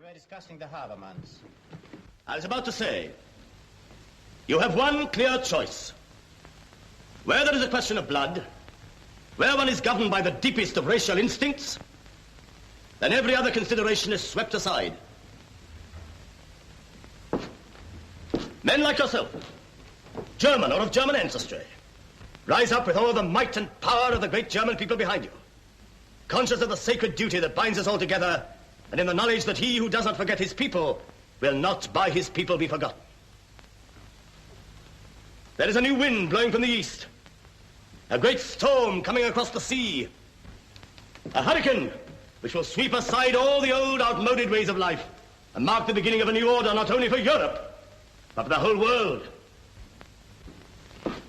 we're discussing the Habermans. I was about to say, you have one clear choice. Where there is a question of blood, where one is governed by the deepest of racial instincts, then every other consideration is swept aside. Men like yourself, German or of German ancestry, rise up with all the might and power of the great German people behind you, conscious of the sacred duty that binds us all together, and in the knowledge that he who does not forget his people will not by his people be forgotten. There is a new wind blowing from the east, a great storm coming across the sea, a hurricane which will sweep aside all the old outmoded ways of life and mark the beginning of a new order not only for Europe, but for the whole world.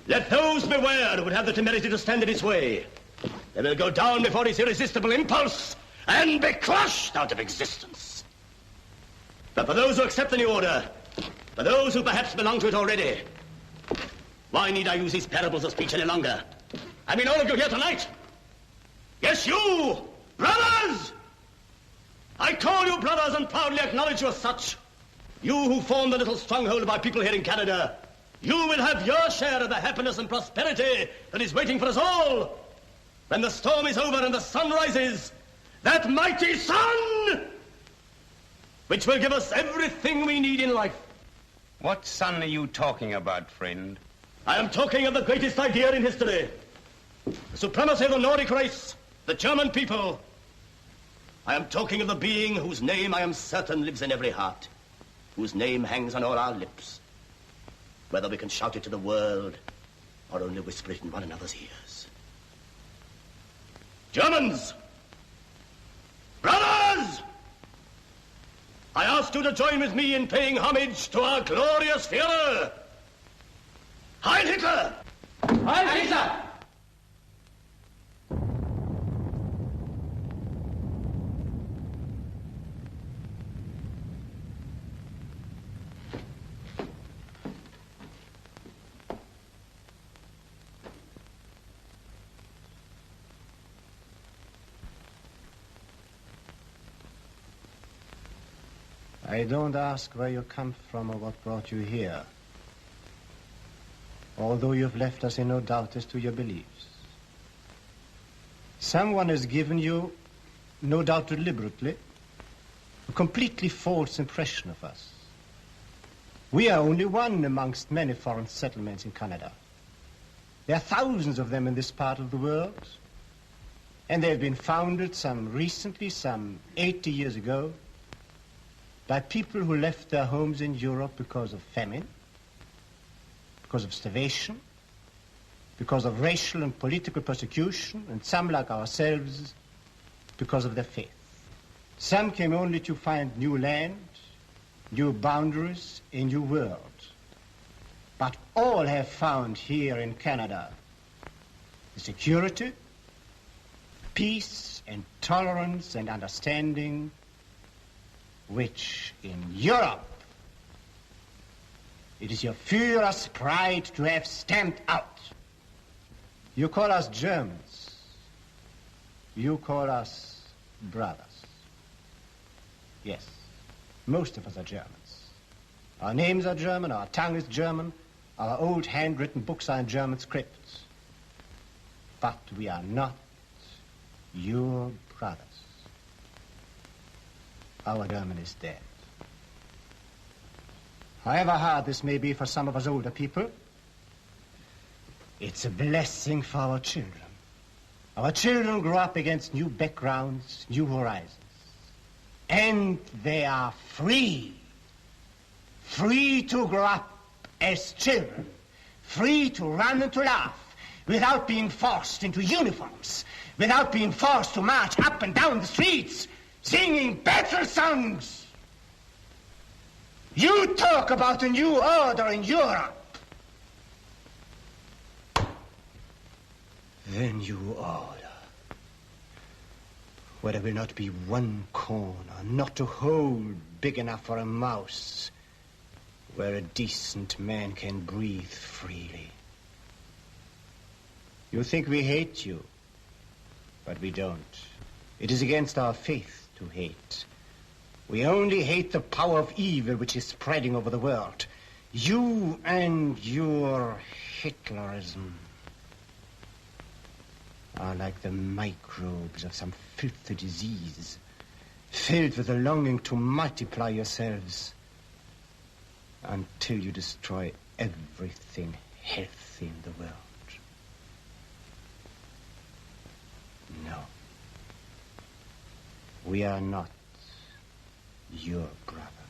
Let those beware who would have the temerity to stand in its way. They will go down before its irresistible impulse and be crushed out of existence. But for those who accept the new order, for those who perhaps belong to it already, why need I use these parables of speech any longer? I mean all of you here tonight. Yes, you, brothers! I call you brothers and proudly acknowledge you as such. You who form the little stronghold of our people here in Canada, you will have your share of the happiness and prosperity that is waiting for us all. When the storm is over and the sun rises, that mighty sun, which will give us everything we need in life. What sun are you talking about, friend? I am talking of the greatest idea in history. The supremacy of the Nordic race, the German people. I am talking of the being whose name I am certain lives in every heart, whose name hangs on all our lips, whether we can shout it to the world or only whisper it in one another's ears. Germans! Brothers! I ask you to join with me in paying homage to our glorious Führer. Heil Hitler! Heil Hitler! I don't ask where you come from or what brought you here, although you've left us in no doubt as to your beliefs. Someone has given you, no doubt deliberately, a completely false impression of us. We are only one amongst many foreign settlements in Canada. There are thousands of them in this part of the world, and they have been founded some 80 years ago, by people who left their homes in Europe because of famine, because of starvation, because of racial and political persecution, and some, like ourselves, because of their faith. Some came only to find new land, new boundaries, a new world. But all have found here in Canada the security, peace, and tolerance, and understanding which in Europe it is your Führer's pride to have stamped out. You call us Germans. You call us brothers. Yes, most of us are Germans. Our names are German, our tongue is German, our old handwritten books are in German scripts. But we are not your brothers. Our German is dead. However hard this may be for some of us older people, it's a blessing for our children. Our children grow up against new backgrounds, new horizons. And they are free. Free to grow up as children. Free to run and to laugh without being forced into uniforms, without being forced to march up and down the streets singing battle songs. You talk about a new order in Europe. The new order, where there will not be one corner, not a hole big enough for a mouse, where a decent man can breathe freely. You think we hate you, but we don't. It is against our faith to hate. We only hate the power of evil which is spreading over the world. You and your Hitlerism are like the microbes of some filthy disease, filled with a longing to multiply yourselves until you destroy everything healthy in the world. No. We are not your brother.